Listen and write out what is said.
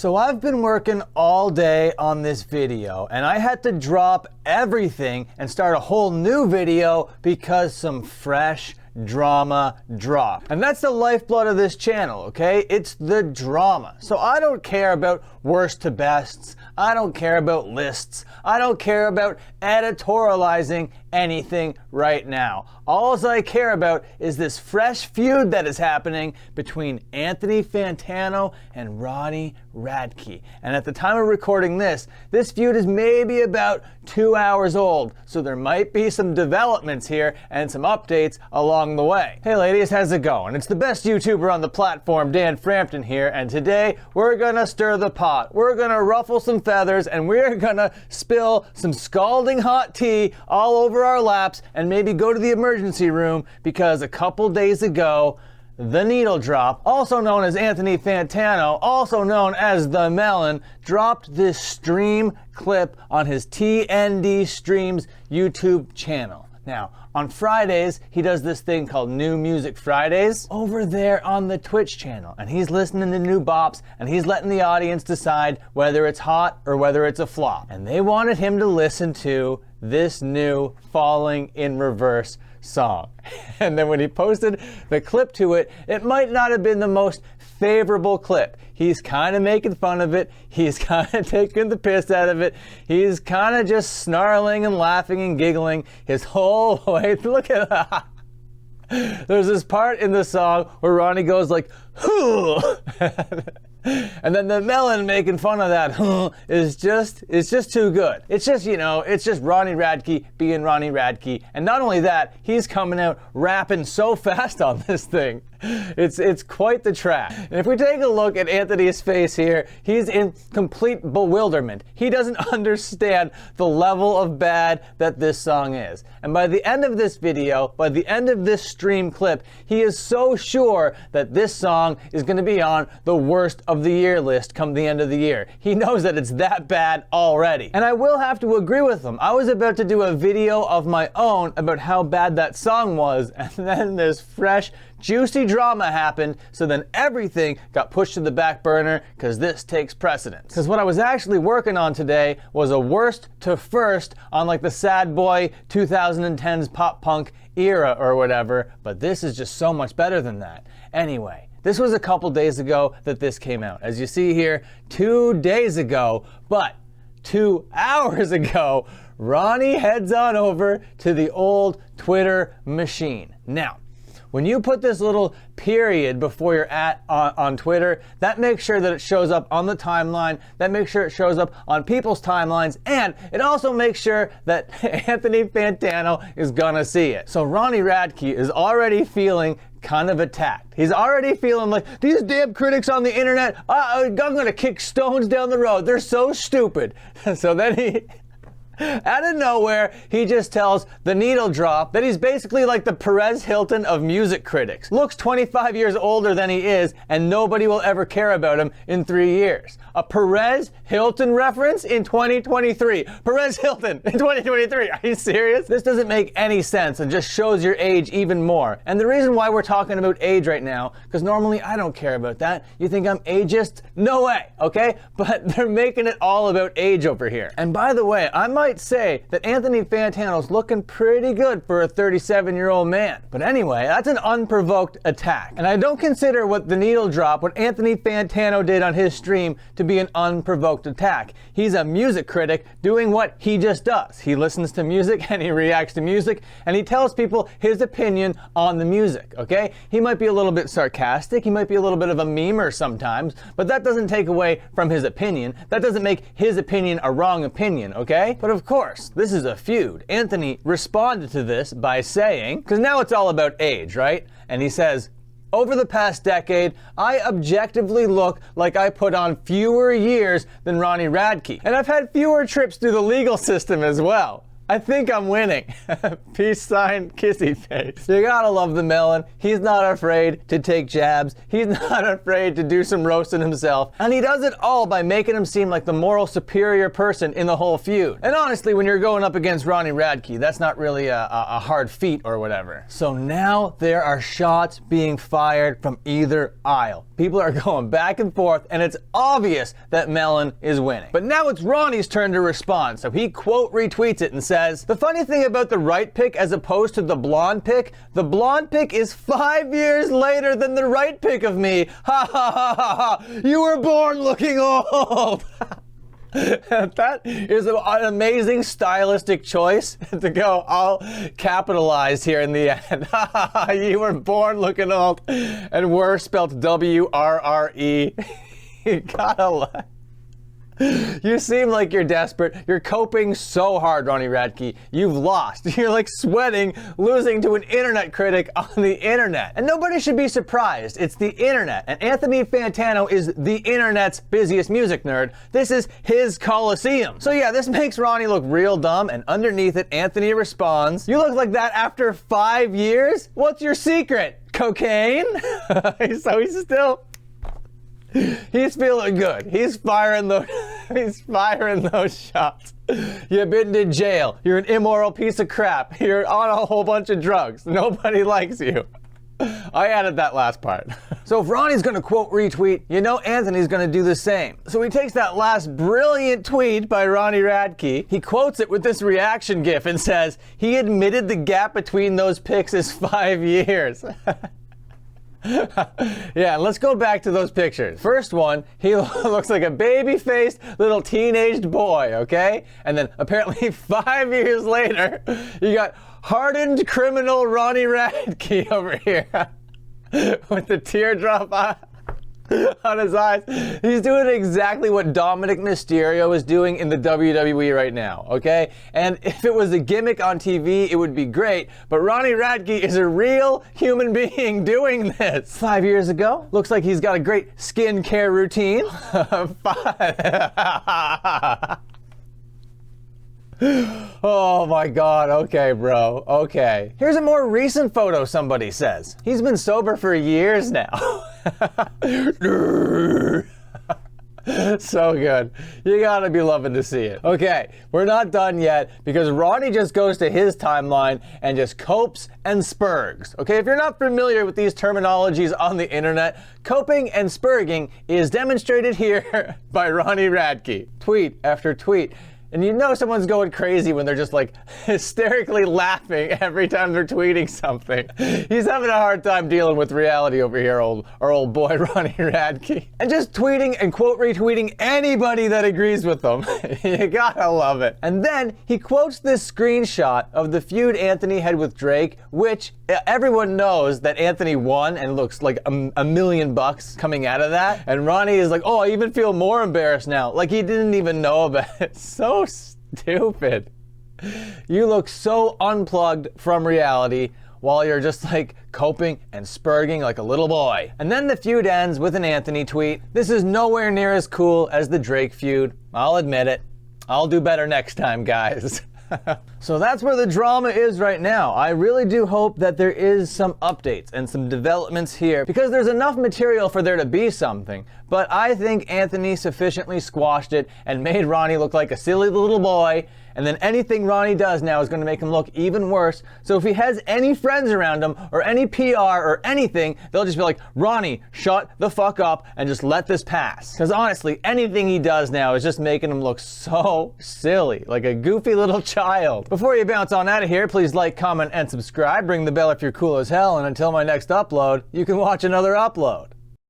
So I've been working all day on this video and I had to drop everything and start a whole new video because some fresh drama dropped. And that's the lifeblood of this channel, okay? It's the drama. So I don't care about worst to bests. I don't care about lists. I don't care about editorializing anything right now. All I care about is this fresh feud that is happening between Anthony Fantano and Ronnie Radke. And at the time of recording this feud is maybe about 2 hours old. So there might be some developments here and some updates along the way. Hey ladies, how's it going? It's the best YouTuber on the platform, Dan Frampton here, and today we're gonna stir the pot. We're gonna ruffle some feathers and we're gonna spill some scalding hot tea all over our laps and maybe go to the emergency room because a couple days ago, the Needle Drop, also known as Anthony Fantano, also known as The Melon, dropped this stream clip on his TND Streams YouTube channel. Now, on Fridays, he does this thing called New Music Fridays over there on the Twitch channel. And he's listening to new bops and he's letting the audience decide whether it's hot or whether it's a flop. And they wanted him to listen to this new Falling in Reverse song. And then when he posted the clip to it, it might not have been the most favorable clip. He's kind of making fun of it. He's kind of taking the piss out of it. He's kind of just snarling and laughing and giggling his whole way. Look at that. There's this part in the song where Ronnie goes like, "Hoo!" And then the Melon making fun of that is just too good. It's just, you know, it's just Ronnie Radke being Ronnie Radke. And not only that, he's coming out rapping so fast on this thing. It's quite the track. And if we take a look at Anthony's face here, he's in complete bewilderment. He doesn't understand the level of bad that this song is. And by the end of this video, by the end of this stream clip, he is so sure that this song is going to be on the worst of the year list come the end of the year. He knows that it's that bad already. And I will have to agree with him. I was about to do a video of my own about how bad that song was, and then this fresh, juicy drama happened, so then everything got pushed to the back burner because this takes precedence. Because what I was actually working on today was a worst to first on like the sad boy 2010s pop punk era or whatever, but this is just so much better than that. Anyway, this was a couple days ago that this came out. As you see here, 2 days ago, but 2 hours ago, Ronnie heads on over to the old Twitter machine. Now, when you put this little period before your @ on Twitter, that makes sure that it shows up on the timeline, that makes sure it shows up on people's timelines, and it also makes sure that Anthony Fantano is gonna see it. So Ronnie Radke is already feeling kind of attacked. He's already feeling like, these damn critics on the internet, I'm gonna kick stones down the road. They're so stupid. So then he, out of nowhere, he just tells the Needle Drop that he's basically like the Perez Hilton of music critics. Looks 25 years older than he is, and nobody will ever care about him in 3 years. A Perez Hilton reference in 2023. Perez Hilton in 2023. Are you serious? This doesn't make any sense and just shows your age even more. And the reason why we're talking about age right now, because normally I don't care about that. You think I'm ageist? No way, okay? But they're making it all about age over here. And by the way, I might say that Anthony Fantano's looking pretty good for a 37-year-old man. But anyway, that's an unprovoked attack. And I don't consider what the Needle Drop, what Anthony Fantano did on his stream, to be an unprovoked attack. He's a music critic doing what he just does. He listens to music and he reacts to music and he tells people his opinion on the music, okay? He might be a little bit sarcastic, he might be a little bit of a memer sometimes, but that doesn't take away from his opinion. That doesn't make his opinion a wrong opinion, okay? But of course, this is a feud. Anthony responded to this by saying, because now it's all about age, right? And he says, over the past decade, I objectively look like I put on fewer years than Ronnie Radke. And I've had fewer trips through the legal system as well. I think I'm winning. Peace sign, kissy face. You gotta love the Melon. He's not afraid to take jabs. He's not afraid to do some roasting himself. And he does it all by making him seem like the moral superior person in the whole feud. And honestly, when you're going up against Ronnie Radke, that's not really a hard feat or whatever. So now there are shots being fired from either aisle. People are going back and forth, and it's obvious that Melon is winning. But now it's Ronnie's turn to respond, so he quote retweets it and says, "The funny thing about the right pic as opposed to the blonde pic, the blonde pic is 5 years later than the right pic of me. Ha ha ha ha ha. You were born looking old." That is an amazing stylistic choice to go all capitalized here in the end. You were born looking old, and "were" spelled W-R-R-E. You gotta laugh. You seem like you're desperate. You're coping so hard, Ronnie Radke. You've lost. You're like sweating, losing to an internet critic on the internet. And nobody should be surprised. It's the internet. And Anthony Fantano is the internet's busiest music nerd. This is his coliseum. So yeah, this makes Ronnie look real dumb, and underneath it, Anthony responds, "You look like that after 5 years? What's your secret? Cocaine?" So he's feeling good. He's firing those shots. You've been to jail. You're an immoral piece of crap. You're on a whole bunch of drugs. Nobody likes you. I added that last part. So if Ronnie's gonna quote retweet, you know Anthony's gonna do the same. So he takes that last brilliant tweet by Ronnie Radke, he quotes it with this reaction gif and says, "He admitted the gap between those pics is 5 years." Yeah, let's go back to those pictures. First one, he looks like a baby-faced little teenaged boy, okay? And then apparently 5 years later, you got hardened criminal Ronnie Radke over here with the teardrop on his eyes. He's doing exactly what Dominic Mysterio is doing in the WWE right now, okay? And if it was a gimmick on TV, it would be great, but Ronnie Radke is a real human being doing this. 5 years ago, looks like he's got a great skincare routine. Oh my God, okay, bro, okay. Here's a more recent photo, somebody says. He's been sober for years now. So good. You gotta be loving to see it. Okay, we're not done yet because Ronnie just goes to his timeline and just copes and spurgs. Okay, if you're not familiar with these terminologies on the internet, coping and spurging is demonstrated here by Ronnie Radke. Tweet after tweet. And you know someone's going crazy when they're just like hysterically laughing every time they're tweeting something. He's having a hard time dealing with reality over here, our old boy Ronnie Radke. And just tweeting and quote retweeting anybody that agrees with him. You gotta love it. And then he quotes this screenshot of the feud Anthony had with Drake, which everyone knows that Anthony won and looks like $1 million coming out of that. And Ronnie is like, "Oh, I even feel more embarrassed now." Like he didn't even know about it. So stupid. You look so unplugged from reality while you're just like coping and spurging like a little boy. And then the feud ends with an Anthony tweet. "This is nowhere near as cool as the Drake feud. I'll admit it. I'll do better next time, guys." So that's where the drama is right now. I really do hope that there is some updates and some developments here because there's enough material for there to be something. But I think Anthony sufficiently squashed it and made Ronnie look like a silly little boy. And then anything Ronnie does now is going to make him look even worse. So if he has any friends around him or any PR or anything, they'll just be like, "Ronnie, shut the fuck up and just let this pass." Because honestly, anything he does now is just making him look so silly, like a goofy little child. Before you bounce on out of here, please like, comment, and subscribe. Ring the bell if you're cool as hell. And until my next upload, you can watch another upload.